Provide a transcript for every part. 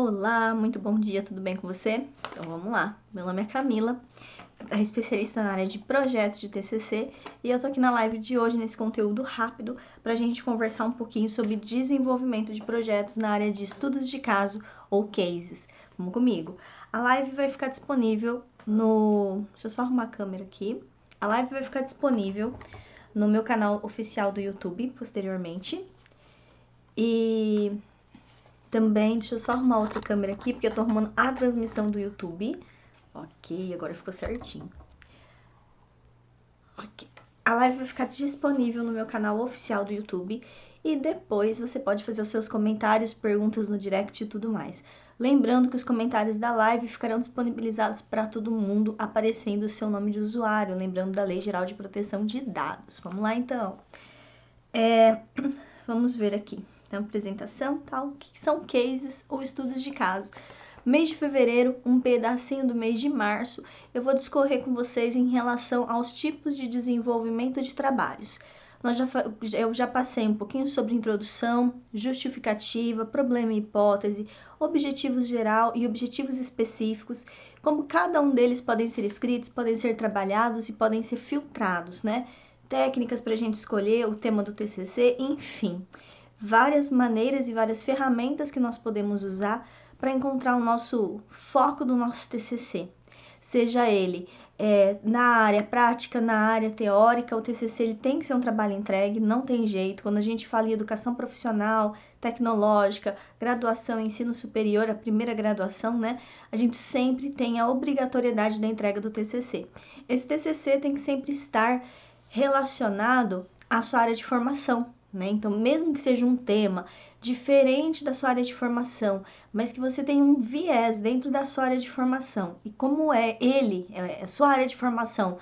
Olá, muito bom dia, tudo bem com você? Então vamos lá, meu nome é Camila, especialista na área de projetos de TCC e eu tô aqui na live de hoje nesse conteúdo rápido pra gente conversar um pouquinho sobre desenvolvimento de projetos na área de estudos de caso ou cases. Vamos comigo. A live vai ficar disponível no... Deixa eu só arrumar a câmera aqui. A live vai ficar disponível no meu canal oficial do YouTube posteriormente. E também, deixa eu só arrumar outra câmera aqui, porque eu tô arrumando a transmissão do YouTube. Ok, agora ficou certinho. Ok. A live vai ficar disponível no meu canal oficial do YouTube. E depois você pode fazer os seus comentários, perguntas no direct e tudo mais. Lembrando que os comentários da live ficarão disponibilizados para todo mundo, aparecendo o seu nome de usuário. Lembrando da Lei Geral de Proteção de Dados. Vamos lá, então. Vamos ver aqui. Então, apresentação, tal. O que são cases ou estudos de caso? Mês de fevereiro, um pedacinho do mês de março, eu vou discorrer com vocês em relação aos tipos de desenvolvimento de trabalhos. Eu já passei um pouquinho sobre introdução, justificativa, problema e hipótese, objetivos geral e objetivos específicos, como cada um deles podem ser escritos, podem ser trabalhados e podem ser filtrados, né? Técnicas para a gente escolher o tema do TCC, enfim. Várias maneiras e várias ferramentas que nós podemos usar para encontrar o nosso foco do nosso TCC. Seja ele na área prática, na área teórica, o TCC ele tem que ser um trabalho entregue, não tem jeito. Quando a gente fala em educação profissional, tecnológica, graduação, ensino superior, a primeira graduação, né? A gente sempre tem a obrigatoriedade da entrega do TCC. Esse TCC tem que sempre estar relacionado à sua área de formação, né? Então, mesmo que seja um tema diferente da sua área de formação, mas que você tenha um viés dentro da sua área de formação, e como a sua área de formação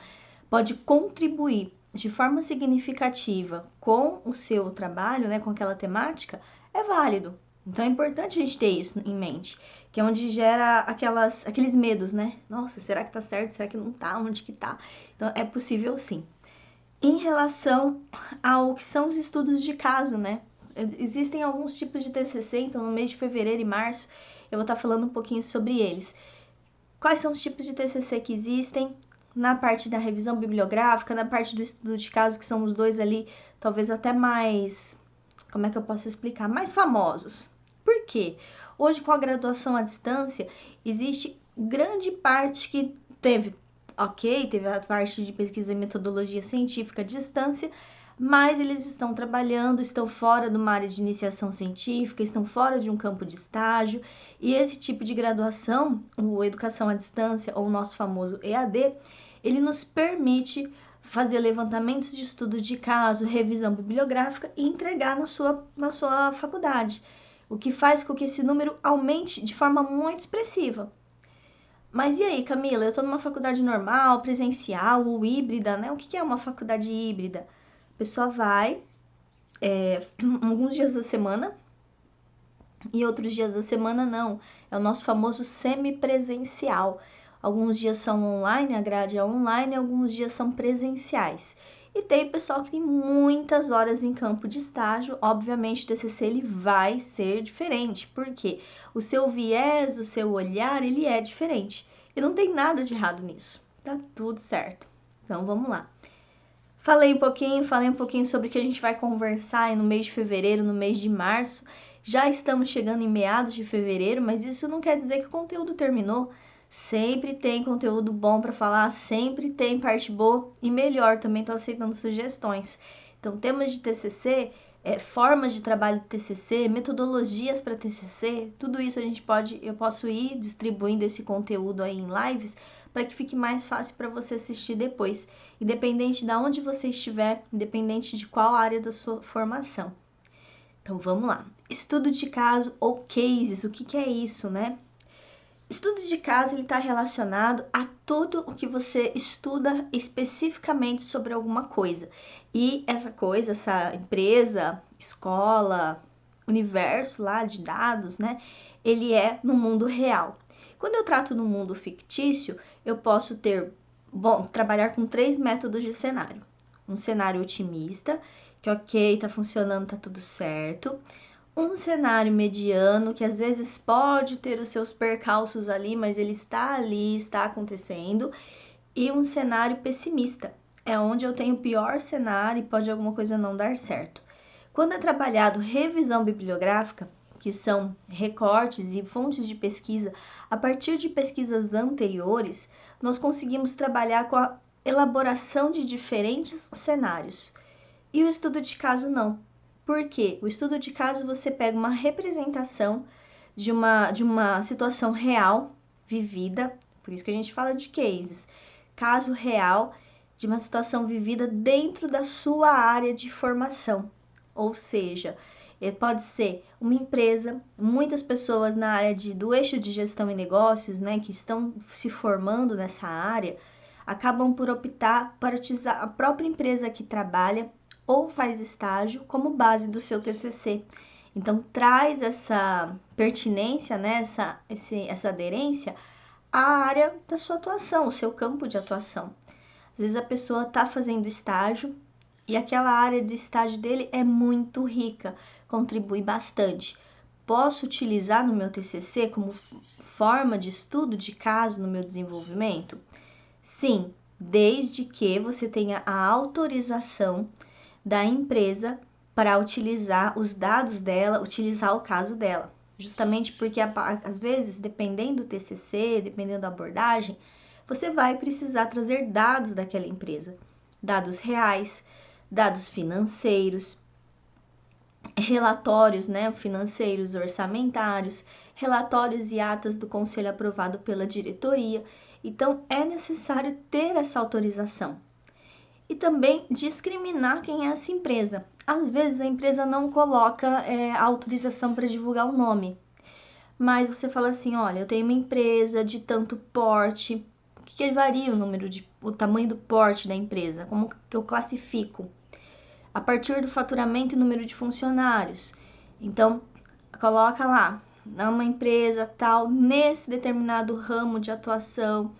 pode contribuir de forma significativa com o seu trabalho, né, com aquela temática, é válido. Então, é importante a gente ter isso em mente, que é onde gera aqueles medos, né? Nossa, será que tá certo? Será que não tá? Onde que tá? Então, é possível sim. Em relação ao que são os estudos de caso, né? Existem alguns tipos de TCC, então no mês de fevereiro e março eu vou estar falando um pouquinho sobre eles. Quais são os tipos de TCC que existem? Na parte da revisão bibliográfica, na parte do estudo de caso, que são os dois ali, talvez até mais, como é que eu posso explicar? Mais famosos. Por quê? Hoje, com a graduação à distância, existe grande parte que teve a parte de pesquisa e metodologia científica à distância, mas eles estão trabalhando, estão fora de uma área de iniciação científica, estão fora de um campo de estágio, e esse tipo de graduação, o Educação à Distância, ou o nosso famoso EAD, ele nos permite fazer levantamentos de estudo de caso, revisão bibliográfica e entregar na sua faculdade, o que faz com que esse número aumente de forma muito expressiva. Mas e aí, Camila, eu tô numa faculdade normal, presencial ou híbrida, né? O que é uma faculdade híbrida? A pessoa vai alguns dias da semana e outros dias da semana não. É o nosso famoso semipresencial. Alguns dias são online, a grade é online, alguns dias são presenciais. E tem pessoal que tem muitas horas em campo de estágio, obviamente o TCC ele vai ser diferente, porque o seu viés, o seu olhar, ele é diferente. E não tem nada de errado nisso, tá tudo certo. Então vamos lá. Falei um pouquinho sobre o que a gente vai conversar no mês de fevereiro, no mês de março. Já estamos chegando em meados de fevereiro, mas isso não quer dizer que o conteúdo terminou. Sempre tem conteúdo bom para falar, sempre tem parte boa e melhor, também estou aceitando sugestões. Então, temas de TCC, formas de trabalho de TCC, metodologias para TCC, tudo isso eu posso ir distribuindo esse conteúdo aí em lives para que fique mais fácil para você assistir depois, independente de onde você estiver, independente de qual área da sua formação. Então, vamos lá. Estudo de caso ou cases, o que é isso, né? Estudo de caso ele está relacionado a tudo o que você estuda especificamente sobre alguma coisa. E essa coisa, essa empresa, escola, universo lá de dados, né? Ele é no mundo real. Quando eu trato no mundo fictício, eu posso trabalhar com 3 métodos de cenário. Um cenário otimista, que ok, tá funcionando, tá tudo certo. um cenário mediano, que às vezes pode ter os seus percalços ali, mas ele está ali, está acontecendo, e um cenário pessimista, é onde eu tenho o pior cenário e pode alguma coisa não dar certo. Quando é trabalhado revisão bibliográfica, que são recortes e fontes de pesquisa, a partir de pesquisas anteriores, nós conseguimos trabalhar com a elaboração de diferentes cenários. E o estudo de caso não. Por quê? O estudo de caso você pega uma representação de uma situação real, vivida, por isso que a gente fala de cases, caso real de uma situação vivida dentro da sua área de formação. Ou seja, pode ser uma empresa, muitas pessoas na área do eixo de gestão e negócios, né, que estão se formando nessa área, acabam por optar para utilizar a própria empresa que trabalha ou faz estágio como base do seu TCC. Então, traz essa pertinência, né, essa aderência à área da sua atuação, o seu campo de atuação. Às vezes a pessoa está fazendo estágio e aquela área de estágio dele é muito rica, contribui bastante. Posso utilizar no meu TCC como forma de estudo de caso no meu desenvolvimento? Sim, desde que você tenha a autorização da empresa para utilizar os dados dela, utilizar o caso dela. Justamente porque, às vezes, dependendo do TCC, dependendo da abordagem, você vai precisar trazer dados daquela empresa. Dados reais, dados financeiros, relatórios, né, financeiros, orçamentários, relatórios e atas do conselho aprovado pela diretoria. Então, é necessário ter essa autorização. E também discriminar quem é essa empresa. Às vezes a empresa não coloca a autorização para divulgar o nome, mas você fala assim, olha, eu tenho uma empresa de tanto porte, o que varia o tamanho do porte da empresa, como que eu classifico? A partir do faturamento e número de funcionários. Então, coloca lá, é uma empresa tal, nesse determinado ramo de atuação,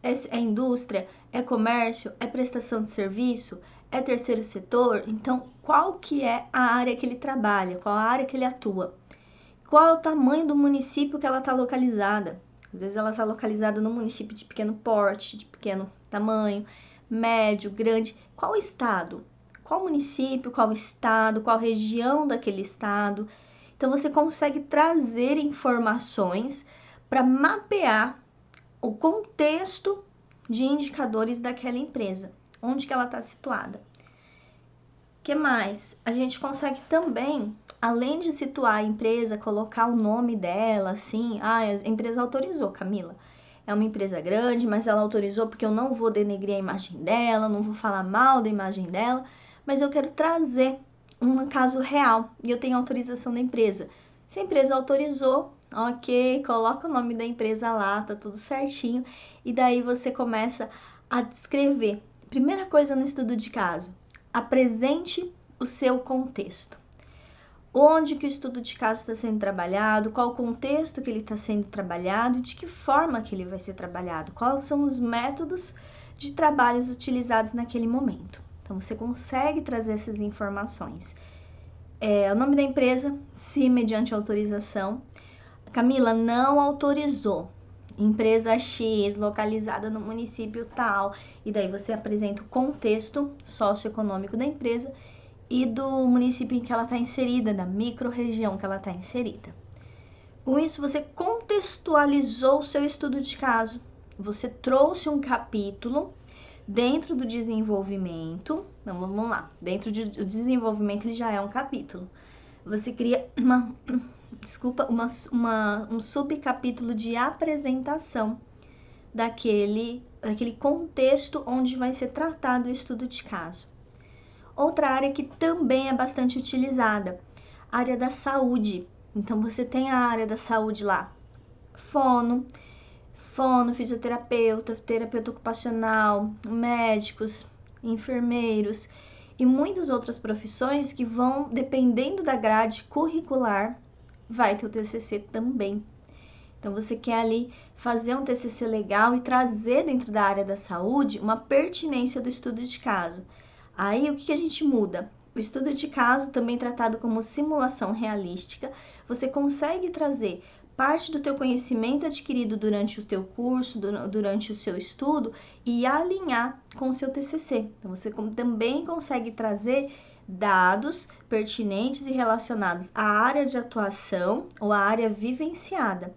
é indústria, é comércio, é prestação de serviço, é terceiro setor. Então, qual que é a área que ele trabalha, qual a área que ele atua? Qual é o tamanho do município que ela está localizada? Às vezes ela está localizada no município de pequeno porte, de pequeno tamanho, médio, grande. Qual estado? Qual município, qual estado, qual região daquele estado? Então, você consegue trazer informações para mapear o contexto de indicadores daquela empresa, onde que ela está situada. O que mais? A gente consegue também, além de situar a empresa, colocar o nome dela, assim, a empresa autorizou, Camila. É uma empresa grande, mas ela autorizou porque eu não vou denegrir a imagem dela, não vou falar mal da imagem dela, mas eu quero trazer um caso real e eu tenho autorização da empresa. Se a empresa autorizou, ok, coloca o nome da empresa lá, tá tudo certinho, e daí você começa a descrever. Primeira coisa no estudo de caso, apresente o seu contexto. Onde que o estudo de caso está sendo trabalhado, qual o contexto que ele está sendo trabalhado e de que forma que ele vai ser trabalhado, quais são os métodos de trabalhos utilizados naquele momento. Então, você consegue trazer essas informações. O nome da empresa, se mediante autorização. Camila, não autorizou. Empresa X, localizada no município tal. E daí você apresenta o contexto socioeconômico da empresa e do município em que ela está inserida, da micro-região que ela está inserida. Com isso, você contextualizou o seu estudo de caso. Você trouxe um capítulo dentro do desenvolvimento. Então, vamos lá. Dentro do desenvolvimento, ele já é um capítulo. Você cria um subcapítulo de apresentação daquele contexto onde vai ser tratado o estudo de caso. Outra área que também é bastante utilizada, a área da saúde. Então, você tem a área da saúde lá, fono, fisioterapeuta, terapeuta ocupacional, médicos, enfermeiros e muitas outras profissões que vão, dependendo da grade curricular, vai ter o TCC também. Então, você quer ali fazer um TCC legal e trazer dentro da área da saúde uma pertinência do estudo de caso. Aí, o que a gente muda? O estudo de caso, também tratado como simulação realística, você consegue trazer parte do teu conhecimento adquirido durante o teu curso, durante o seu estudo e alinhar com o seu TCC. Então, você também consegue trazer dados pertinentes e relacionados à área de atuação ou à área vivenciada.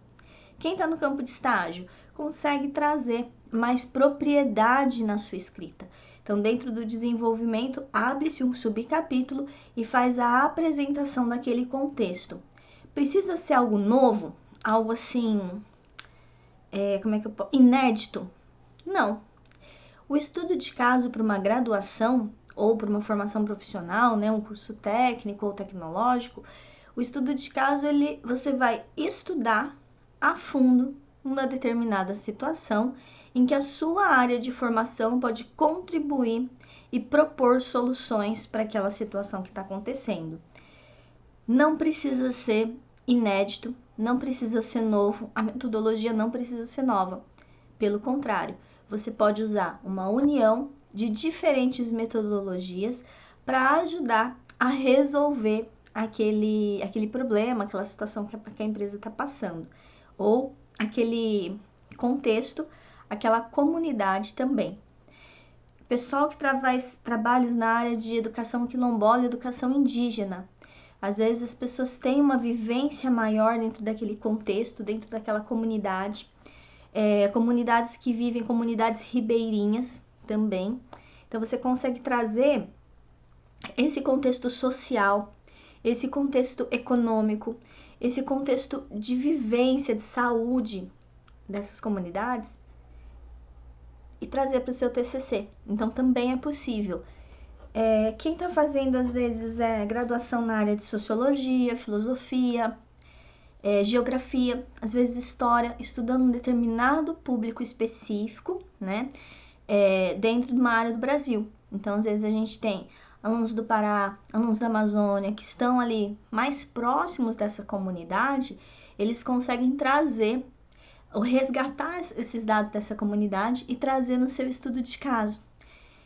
Quem está no campo de estágio consegue trazer mais propriedade na sua escrita. Então, dentro do desenvolvimento, abre-se um subcapítulo e faz a apresentação daquele contexto. Precisa ser algo novo? Algo assim, inédito? Não. O estudo de caso para uma graduação ou para uma formação profissional, né, um curso técnico ou tecnológico, o estudo de caso, você vai estudar a fundo uma determinada situação em que a sua área de formação pode contribuir e propor soluções para aquela situação que está acontecendo. Não precisa ser inédito, não precisa ser novo, a metodologia não precisa ser nova. Pelo contrário, você pode usar uma união de diferentes metodologias para ajudar a resolver aquele problema, aquela situação que a empresa está passando, ou aquele contexto, aquela comunidade também. Pessoal que trabalhos na área de educação quilombola e educação indígena. Às vezes as pessoas têm uma vivência maior dentro daquele contexto, dentro daquela comunidade. Comunidades que vivem, comunidades ribeirinhas também. Então você consegue trazer esse contexto social, esse contexto econômico, esse contexto de vivência, de saúde dessas comunidades e trazer para o seu TCC. Então, também é possível. Quem está fazendo, às vezes, graduação na área de sociologia, filosofia, geografia, às vezes história, estudando um determinado público específico, né, dentro de uma área do Brasil. Então, às vezes, a gente tem alunos do Pará, alunos da Amazônia, que estão ali mais próximos dessa comunidade, eles conseguem trazer ou resgatar esses dados dessa comunidade e trazer no seu estudo de caso.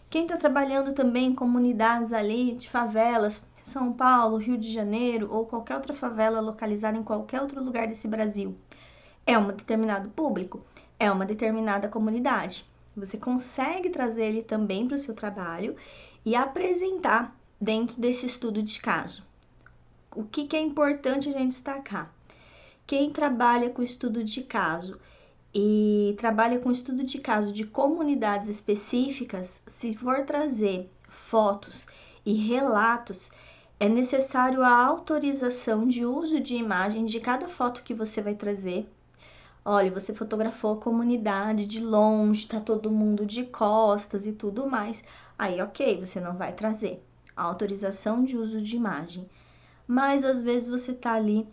Quem está trabalhando também em comunidades ali de favelas, São Paulo, Rio de Janeiro ou qualquer outra favela localizada em qualquer outro lugar desse Brasil, é um determinado público, é uma determinada comunidade. Você consegue trazer ele também para o seu trabalho e apresentar dentro desse estudo de caso. O que é importante a gente destacar? Quem trabalha com estudo de caso e trabalha com estudo de caso de comunidades específicas, se for trazer fotos e relatos, é necessário a autorização de uso de imagem de cada foto que você vai trazer. Olha, você fotografou a comunidade de longe, tá todo mundo de costas e tudo mais. Aí, ok, você não vai trazer a autorização de uso de imagem. Mas, às vezes, você tá ali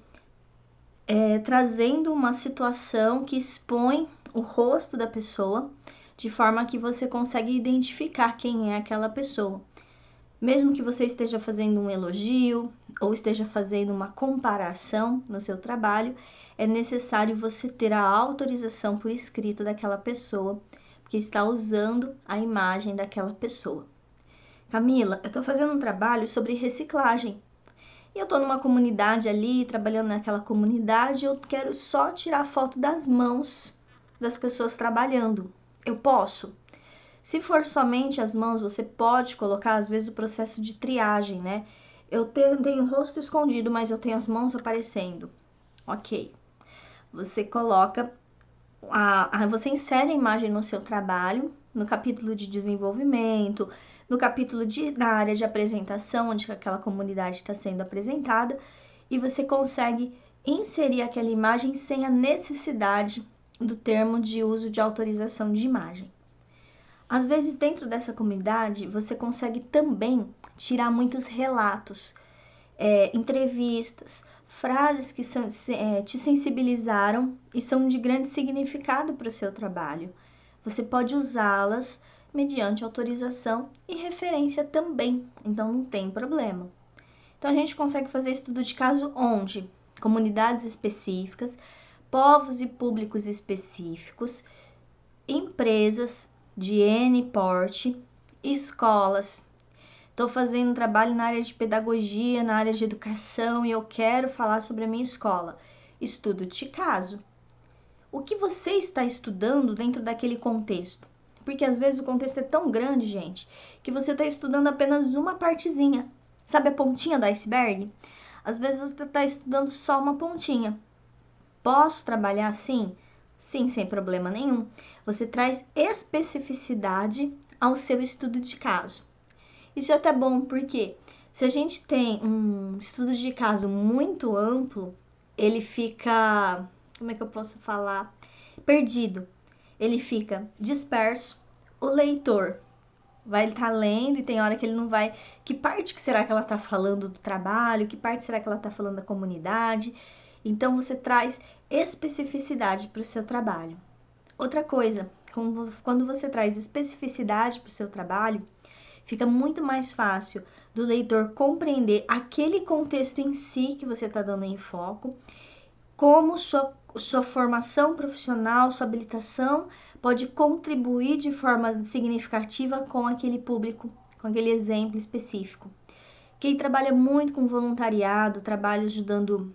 trazendo uma situação que expõe o rosto da pessoa, de forma que você consegue identificar quem é aquela pessoa. Mesmo que você esteja fazendo um elogio ou esteja fazendo uma comparação no seu trabalho, é necessário você ter a autorização por escrito daquela pessoa, porque está usando a imagem daquela pessoa. Camila, eu estou fazendo um trabalho sobre reciclagem. E eu tô numa comunidade ali, trabalhando naquela comunidade, eu quero só tirar foto das mãos das pessoas trabalhando. Eu posso? Se for somente as mãos, você pode colocar, às vezes, o processo de triagem, né? Eu tenho o rosto escondido, mas eu tenho as mãos aparecendo. Ok. Você coloca, você insere a imagem no seu trabalho, no capítulo de desenvolvimento, no capítulo da área de apresentação, onde aquela comunidade está sendo apresentada, e você consegue inserir aquela imagem sem a necessidade do termo de uso de autorização de imagem. Às vezes, dentro dessa comunidade, você consegue também tirar muitos relatos, entrevistas, frases que te sensibilizaram e são de grande significado para o seu trabalho. Você pode usá-las mediante autorização e referência também, então não tem problema. Então a gente consegue fazer estudo de caso onde comunidades específicas, povos e públicos específicos, empresas de N porte, escolas, estou fazendo um trabalho na área de pedagogia, na área de educação e eu quero falar sobre a minha escola. Estudo de caso. O que você está estudando dentro daquele contexto? Porque às vezes o contexto é tão grande, gente, que você está estudando apenas uma partezinha. Sabe a pontinha do iceberg? Às vezes você está estudando só uma pontinha. Posso trabalhar assim? Sim, sem problema nenhum. Você traz especificidade ao seu estudo de caso. Isso é até bom, porque se a gente tem um estudo de caso muito amplo, ele fica, como é que eu posso falar? Perdido. Ele fica disperso. O leitor vai estar lendo e tem hora que ele não vai... Que parte que será que ela está falando do trabalho? Que parte será que ela está falando da comunidade? Então, você traz especificidade para o seu trabalho. Outra coisa, quando você traz especificidade para o seu trabalho, fica muito mais fácil do leitor compreender aquele contexto em si que você está dando em foco, como sua formação profissional, sua habilitação pode contribuir de forma significativa com aquele público, com aquele exemplo específico. Quem trabalha muito com voluntariado, trabalha ajudando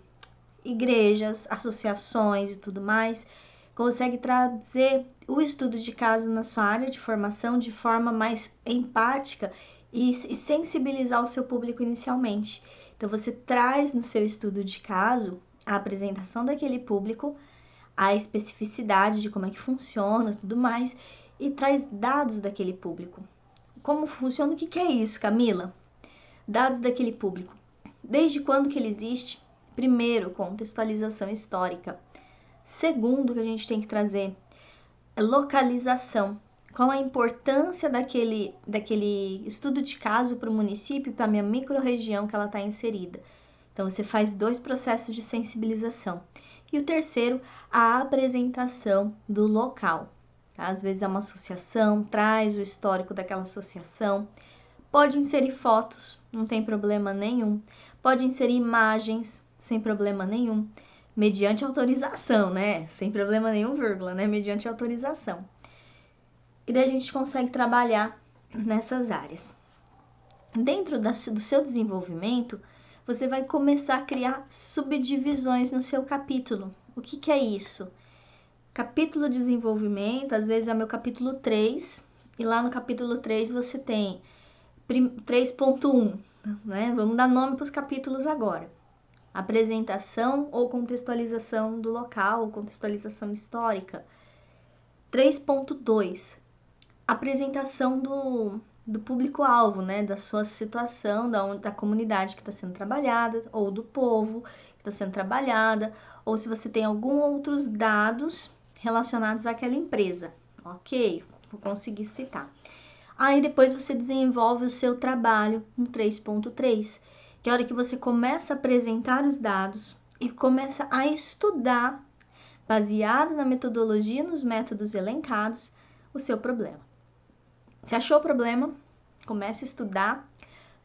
igrejas, associações e tudo mais, consegue trazer o estudo de caso na sua área de formação de forma mais empática e sensibilizar o seu público inicialmente. Então, você traz no seu estudo de caso a apresentação daquele público, a especificidade de como é que funciona e tudo mais, e traz dados daquele público. Como funciona? O que é isso, Camila? Dados daquele público. Desde quando que ele existe? Primeiro, contextualização histórica. Segundo, que a gente tem que trazer é localização. Qual a importância daquele estudo de caso para o município, para a minha microrregião que ela está inserida. Então, você faz 2 processos de sensibilização. E o terceiro, a apresentação do local. Às vezes é uma associação, traz o histórico daquela associação. Pode inserir fotos, não tem problema nenhum. Pode inserir imagens, sem problema nenhum. Mediante autorização, né? Sem problema nenhum, vírgula, né? Mediante autorização. E daí a gente consegue trabalhar nessas áreas. Dentro do seu desenvolvimento, você vai começar a criar subdivisões no seu capítulo. O que é isso? Capítulo de desenvolvimento, às vezes é meu capítulo 3, e lá no capítulo 3 você tem 3.1, né? Vamos dar nome para os capítulos agora. Apresentação ou contextualização do local, ou contextualização histórica. 3.2, apresentação do público-alvo, né? Da sua situação, da comunidade que está sendo trabalhada, ou do povo que está sendo trabalhada, ou se você tem alguns outros dados relacionados àquela empresa. Ok? Vou conseguir citar. Aí depois você desenvolve o seu trabalho no 3.3, que é a hora que você começa a apresentar os dados e começa a estudar, baseado na metodologia, nos métodos elencados, o seu problema. Você achou o problema? Comece a estudar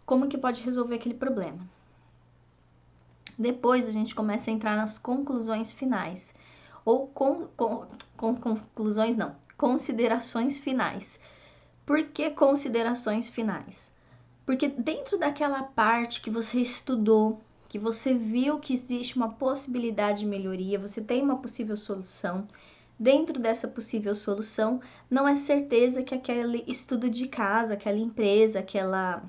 como que pode resolver aquele problema. Depois a gente começa a entrar nas conclusões finais. Ou conclusões não, considerações finais. Por que considerações finais? Porque dentro daquela parte que você estudou, que você viu que existe uma possibilidade de melhoria, você tem uma possível solução. Dentro dessa possível solução, não é certeza que aquele estudo de caso, aquela empresa, aquela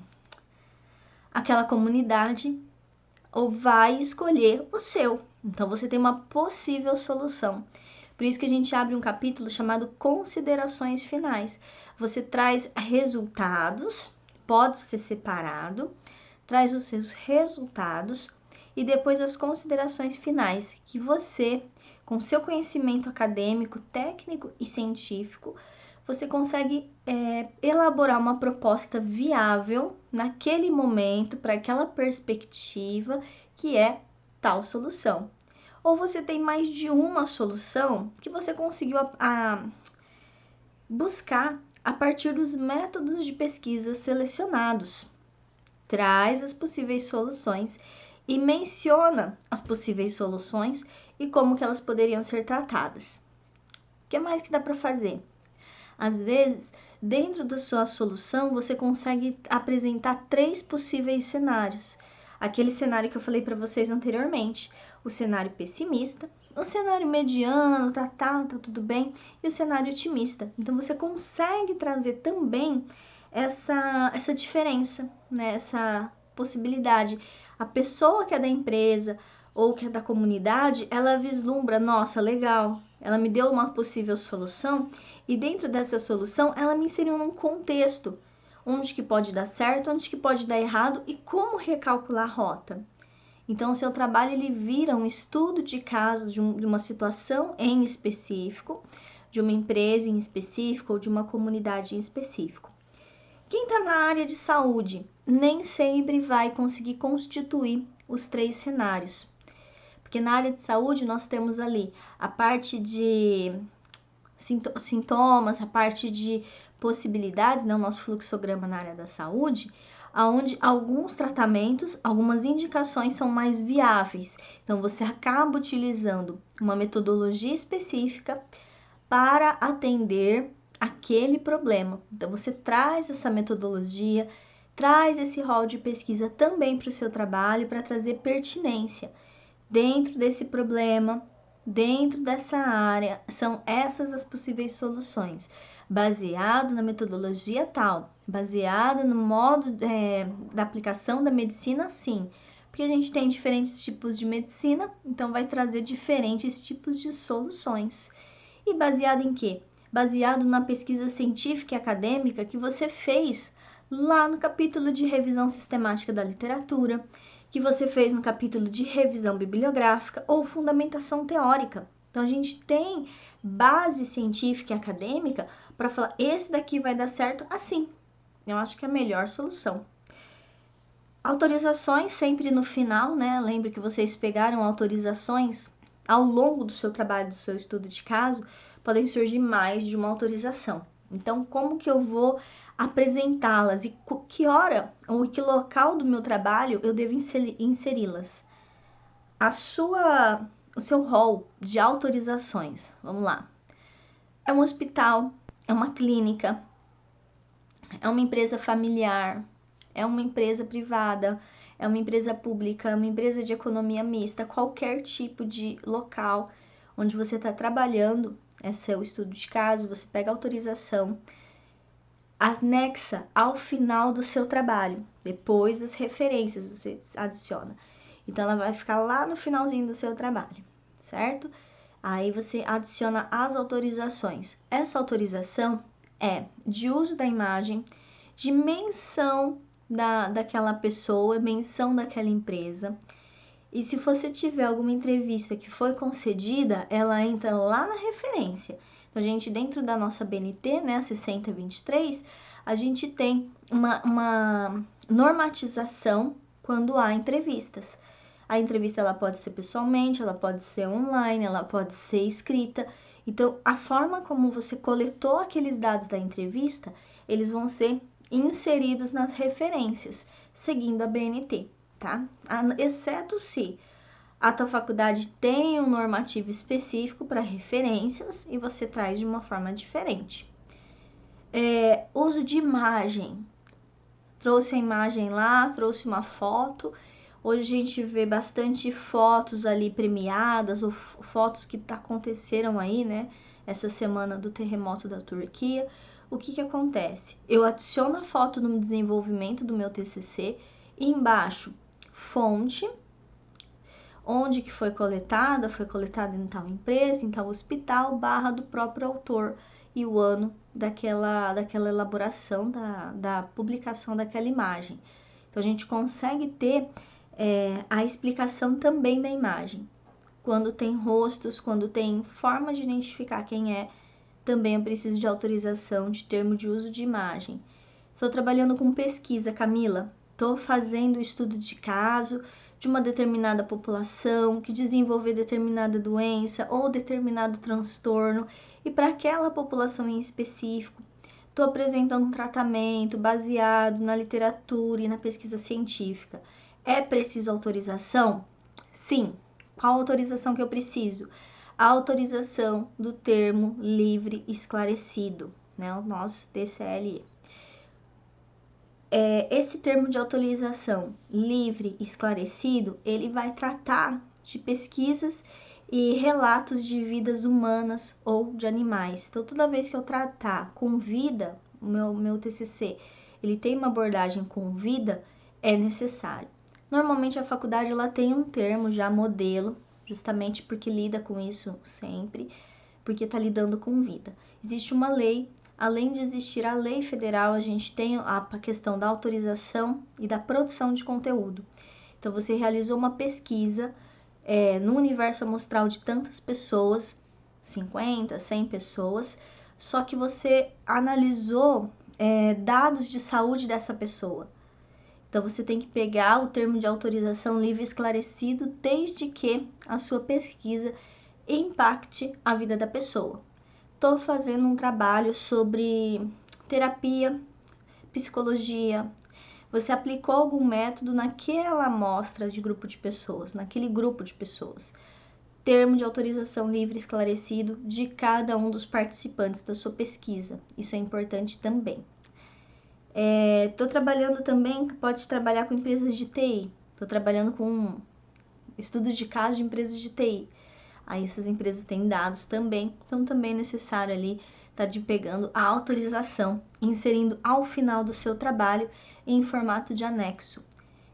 comunidade ou vai escolher o seu. Então, você tem uma possível solução. Por isso que a gente abre um capítulo chamado Considerações Finais. Você traz resultados, pode ser separado, traz os seus resultados e depois as considerações finais que você, com seu conhecimento acadêmico, técnico e científico, você consegue elaborar uma proposta viável naquele momento, para aquela perspectiva que é tal solução. Ou você tem mais de uma solução que você conseguiu buscar a partir dos métodos de pesquisa selecionados. Traz as possíveis soluções e menciona as possíveis soluções e como que elas poderiam ser tratadas. O que mais que dá para fazer? Às vezes, Dentro da sua solução, você consegue apresentar 3 possíveis cenários. Aquele cenário que eu falei para vocês anteriormente, o cenário pessimista, o cenário mediano, tá tudo bem, e o cenário otimista. Então, você consegue trazer também essa diferença, né? Essa possibilidade. A pessoa que é da empresa ou que é da comunidade, ela vislumbra, nossa, legal, ela me deu uma possível solução e dentro dessa solução ela me inseriu num contexto onde que pode dar certo, onde que pode dar errado e como recalcular a rota. Então, o seu trabalho ele vira um estudo de caso de uma situação em específico, de uma empresa em específico ou de uma comunidade em específico. Quem está na área de saúde nem sempre vai conseguir constituir os 3 cenários. Porque na área de saúde nós temos ali a parte de sintomas, a parte de possibilidades, né, o nosso fluxograma na área da saúde, onde alguns tratamentos, algumas indicações são mais viáveis. Então, você acaba utilizando uma metodologia específica para atender aquele problema. Então, você traz essa metodologia, traz esse rol de pesquisa também para o seu trabalho, para trazer pertinência dentro desse problema, dentro dessa área. São essas as possíveis soluções, baseado na metodologia tal, baseado no modo da aplicação da medicina, sim, porque a gente tem diferentes tipos de medicina, então vai trazer diferentes tipos de soluções. E baseado em quê? Baseado na pesquisa científica e acadêmica que você fez lá no capítulo de revisão sistemática da literatura, que você fez no capítulo de revisão bibliográfica ou fundamentação teórica. Então, a gente tem base científica e acadêmica para falar, esse daqui vai dar certo assim. Eu acho que é a melhor solução. Autorizações sempre no final, né? Lembre que vocês pegaram autorizações ao longo do seu trabalho, do seu estudo de caso, podem surgir mais de uma autorização. Então, como que eu vou apresentá-las e que hora ou que local do meu trabalho eu devo inseri-las? O seu rol de autorizações, vamos lá. É um hospital, é uma clínica, é uma empresa familiar, é uma empresa privada, é uma empresa pública, é uma empresa de economia mista, qualquer tipo de local onde você está trabalhando, esse é o estudo de caso, você pega a autorização, anexa ao final do seu trabalho, depois das referências você adiciona. Então, ela vai ficar lá no finalzinho do seu trabalho, certo? Aí você adiciona as autorizações. Essa autorização é de uso da imagem, de menção daquela pessoa, menção daquela empresa. E se você tiver alguma entrevista que foi concedida, ela entra lá na referência. Então, a gente, dentro da nossa BNT, né, 6023, a gente tem uma normatização quando há entrevistas. A entrevista ela pode ser pessoalmente, ela pode ser online, ela pode ser escrita. Então, a forma como você coletou aqueles dados da entrevista, eles vão ser inseridos nas referências, seguindo a BNT, tá? Exceto se a tua faculdade tem um normativo específico para referências e você traz de uma forma diferente. Uso de imagem. Trouxe a imagem lá, trouxe uma foto. Hoje a gente vê bastante fotos ali premiadas, ou fotos que aconteceram aí, né? Essa semana do terremoto da Turquia. O que acontece? Eu adiciono a foto no desenvolvimento do meu TCC e embaixo, fonte, onde que foi coletada em tal empresa, em tal hospital, / do próprio autor e o ano daquela elaboração, da publicação daquela imagem. Então, a gente consegue ter a explicação também da imagem. Quando tem rostos, quando tem formas de identificar quem é, também eu preciso de autorização de termo de uso de imagem. Estou trabalhando com pesquisa, Camila. Estou fazendo estudo de caso de uma determinada população que desenvolveu determinada doença ou determinado transtorno e para aquela população em específico. Estou apresentando um tratamento baseado na literatura e na pesquisa científica. É preciso autorização? Sim. Qual autorização que eu preciso? A autorização do termo livre esclarecido. né? O nosso DCLE. Esse termo de autorização livre e esclarecido, ele vai tratar de pesquisas e relatos de vidas humanas ou de animais. Então, toda vez que eu tratar com vida, o meu TCC, ele tem uma abordagem com vida, é necessário. Normalmente a faculdade ela tem um termo já modelo, justamente porque lida com isso sempre, porque está lidando com vida. Existe uma lei. Além de existir a lei federal, a gente tem a questão da autorização e da produção de conteúdo. Então, você realizou uma pesquisa no universo amostral de tantas pessoas, 50, 100 pessoas, só que você analisou dados de saúde dessa pessoa. Então, você tem que pegar o termo de autorização livre e esclarecido desde que a sua pesquisa impacte a vida da pessoa. Estou fazendo um trabalho sobre terapia, psicologia. Você aplicou algum método naquela amostra de grupo de pessoas, naquele grupo de pessoas. Termo de autorização livre e esclarecido de cada um dos participantes da sua pesquisa. Isso é importante também. Estou trabalhando também, pode trabalhar com empresas de TI. Estou trabalhando com estudos de casos de empresas de TI. Aí essas empresas têm dados também, então também é necessário ali estar pegando a autorização, inserindo ao final do seu trabalho em formato de anexo.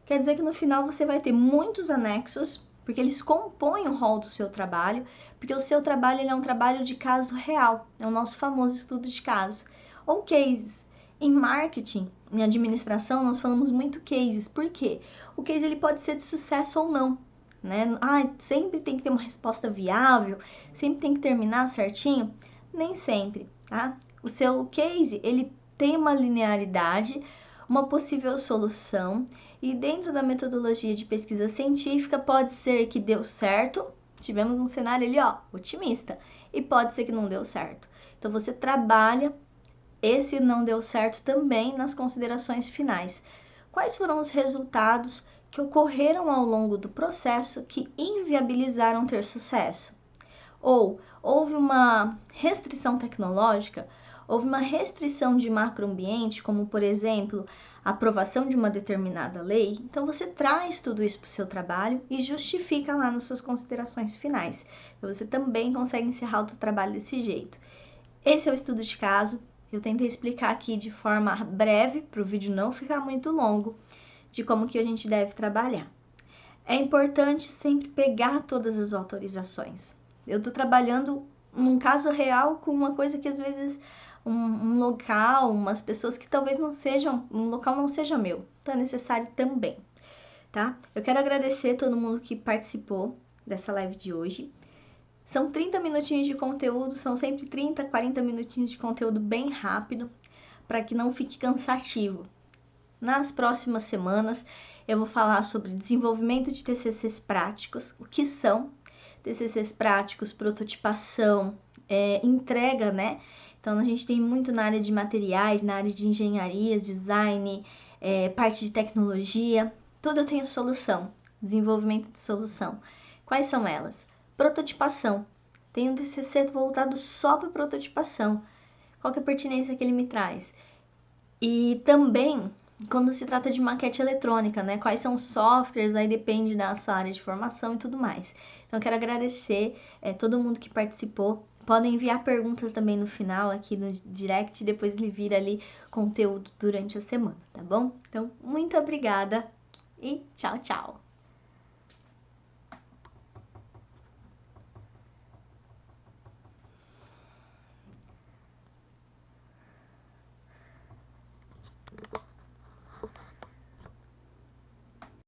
Quer dizer que no final você vai ter muitos anexos, porque eles compõem o rol do seu trabalho, porque o seu trabalho ele é um trabalho de caso real, é o nosso famoso estudo de caso. Ou cases. Em marketing, em administração, nós falamos muito cases. Por quê? O case ele pode ser de sucesso ou não. Né? Sempre tem que ter uma resposta viável, sempre tem que terminar certinho? Nem sempre, tá? O seu case, ele tem uma linearidade, uma possível solução, e dentro da metodologia de pesquisa científica, pode ser que deu certo, tivemos um cenário ali, ó, otimista, e pode ser que não deu certo. Então, você trabalha esse não deu certo também nas considerações finais. Quais foram os resultados que ocorreram ao longo do processo que inviabilizaram ter sucesso? Ou houve uma restrição tecnológica, houve uma restrição de macroambiente, como por exemplo, a aprovação de uma determinada lei. Então você traz tudo isso para o seu trabalho e justifica lá nas suas considerações finais. Então você também consegue encerrar o seu trabalho desse jeito. Esse é o estudo de caso. Eu tentei explicar aqui de forma breve, para o vídeo não ficar muito longo, de como que a gente deve trabalhar. É importante sempre pegar todas as autorizações. Eu estou trabalhando num caso real com uma coisa que às vezes um local, umas pessoas que talvez não sejam, um local não seja meu. Então é necessário também, tá? Eu quero agradecer a todo mundo que participou dessa live de hoje. São 30 minutinhos de conteúdo, são sempre 30, 40 minutinhos de conteúdo bem rápido, para que não fique cansativo. Nas próximas semanas, eu vou falar sobre desenvolvimento de TCCs práticos, o que são TCCs práticos, prototipação, entrega, né? Então, a gente tem muito na área de materiais, na área de engenharias, design, parte de tecnologia, tudo eu tenho solução, desenvolvimento de solução. Quais são elas? Prototipação. Tem um TCC voltado só para prototipação. Qual que é a pertinência que ele me traz? E também, quando se trata de maquete eletrônica, né? Quais são os softwares, aí depende da sua área de formação e tudo mais. Então, quero agradecer todo mundo que participou. Podem enviar perguntas também no final aqui no direct, depois ele vira ali conteúdo durante a semana, tá bom? Então, muito obrigada e tchau, tchau!